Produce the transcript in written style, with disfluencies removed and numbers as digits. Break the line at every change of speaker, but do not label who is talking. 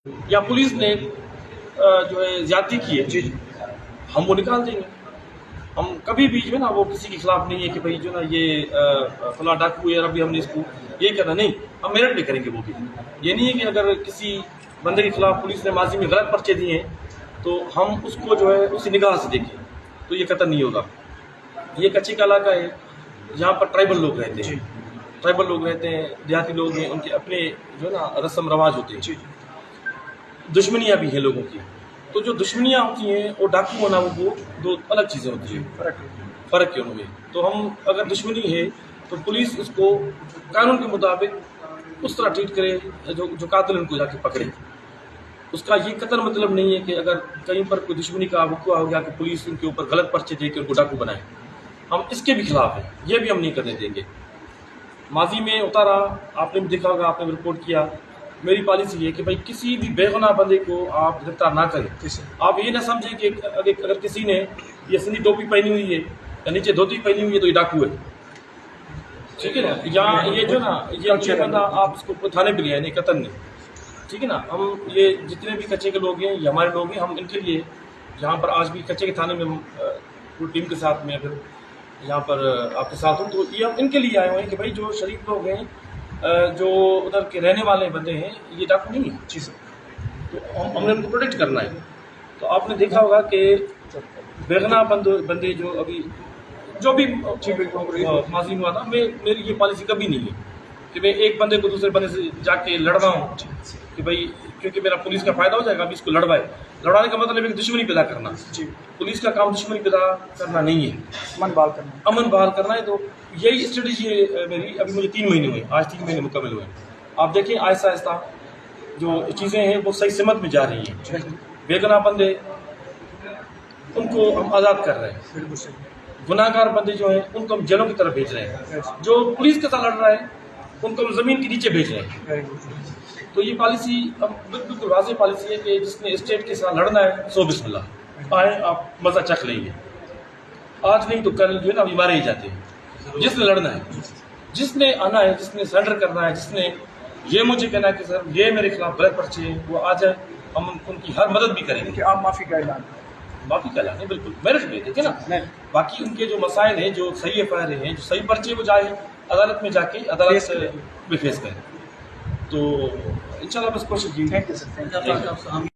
یا پولیس نے جو ہے زیادتی کی ہے ہم وہ نکال دیں گے. ہم کبھی بھی جو ہے نا وہ کسی کے خلاف نہیں ہے کہ بھائی جو ہے نا یہ فلاں ڈاکو ہے اور ابھی ہم نے اس کو یہ کرنا نہیں. ہم میرٹ بھی کریں گے. وہ بھی یہ نہیں ہے کہ اگر کسی بندے کے خلاف پولیس نے ماضی میں غلط پرچے دیے ہیں تو ہم اس کو جو ہے اسی نگاہ سے دیکھیں تو یہ قتل نہیں ہوگا. یہ کچے کا علاقہ ہے. یہاں پر ٹرائبل لوگ رہتے ہیں. ٹرائبل لوگ رہتے ہیں, دیہاتی لوگ ہیں, ان کے اپنے جو ہے نا رسم رواج ہوتے ہیں. دشمنیاں بھی ہیں لوگوں کی. تو جو دشمنیاں ہوتی ہیں وہ ڈاکو ہونا وہ دو الگ چیزیں ہوتی ہیں. فرق ہے ان میں. تو ہم اگر دشمنی ہے تو پولیس اس کو قانون کے مطابق اس طرح ٹریٹ کرے جو قاتل ان کو جا کے پکڑے. اس کا یہ قطر مطلب نہیں ہے کہ اگر کہیں پر کوئی دشمنی کا وقوع ہو گیا کہ پولیس ان کے اوپر غلط پرچے دے کے ان کو ڈاکو بنائے. ہم اس کے بھی خلاف ہیں. یہ بھی ہم نہیں کرنے دیں گے. ماضی میں ہوتا رہا, آپ نے بھی دیکھا ہوگا, آپ نے رپورٹ کیا. میری پالیسی یہ ہے کہ بھائی کسی بھی بے گناہ بندے کو آپ گرفتار نہ کریں. آپ یہ نہ سمجھیں کہ اگر کسی نے یہ سندھی ٹوپی پہنی ہوئی ہے یا نیچے دھوتی پہنی ہوئی ہے تو یہ ڈاکو ہے. ٹھیک ہے نا. یا یہ جو نا یہ اچھا بندہ آپ اس کو تھانے پہ لے آئے, نہیں قتل نہیں. ٹھیک ہے نا. ہم یہ جتنے بھی کچے کے لوگ ہیں یہ ہمارے لوگ ہیں. ہم ان کے لیے یہاں پر آج بھی کچے کے تھانے میں پوری ٹیم کے ساتھ میں اگر یہاں پر آپ کے ساتھ ہوں تو یہ ہم ان کے لیے آئے ہوئے ہیں کہ بھائی جو شریف لوگ ہیں, جو ادھر کے رہنے والے بندے ہیں, یہ ڈاکو نہیں ہیں. جی سر. تو ہم نے ان کو پروٹیکٹ کرنا ہے. تو آپ نے دیکھا ہوگا کہ بے گناہ بندے جو ابھی جو بھی ماضی میں ہوا تھا, میری یہ پالیسی کبھی نہیں ہے کہ میں ایک بندے کو دوسرے بندے سے جا کے لڑ رہا ہوں کہ بھائی کیونکہ میرا پولیس کا فائدہ ہو جائے گا ابھی اس کو لڑوائے. لڑانے کا مطلب ہے کہ دشمنی پیدا کرنا. پولیس کا کام دشمنی پیدا کرنا نہیں ہے, امن بحال کرنا ہے. تو یہی اسٹریٹجی ہے میری. ابھی مجھے 3 مہینے ہوئے, آج 3 مہینے مکمل ہوئے. آپ دیکھیں آہستہ آہستہ جو چیزیں ہیں وہ صحیح سمت میں جا رہی ہیں. بے گناہ بندے ان کو ہم آزاد کر رہے ہیں. گناہ گار بندے جو ہیں ان کو ہم جیلوں کی طرف بھیج رہے ہیں. جو پولیس کے ساتھ لڑ رہا ہے ان کو ہم زمین کے نیچے بھیج رہے ہیں. تو یہ پالیسی اب بالکل واضح پالیسی ہے کہ جس نے اسٹیٹ کے ساتھ لڑنا ہے سو بسم اللہ آئے, آپ مزہ چکھ لیں گے. آج نہیں تو کل جو ہے نا ابھی مارے ہی جاتے ہیں. جس نے لڑنا ہے, جس نے آنا ہے, جس نے سرنڈر کرنا ہے, جس نے یہ مجھے کہنا ہے کہ سر یہ میرے خلاف غلط پرچے ہیں, وہ آ جائے. ہم ان کی ہر مدد بھی کریں گے.
آپ معافی کا اعلان
ہے بالکل میرٹ میں دیکھیں نا. باقی ان کے جو مسائل ہیں, جو صحیح ایف آئی آر ہیں, جو صحیح پرچے, وہ جائے عدالت میں جا کے عدالت میں فیس کریں. تو انشاءاللہ بس کوشش کی.
Thank you sir.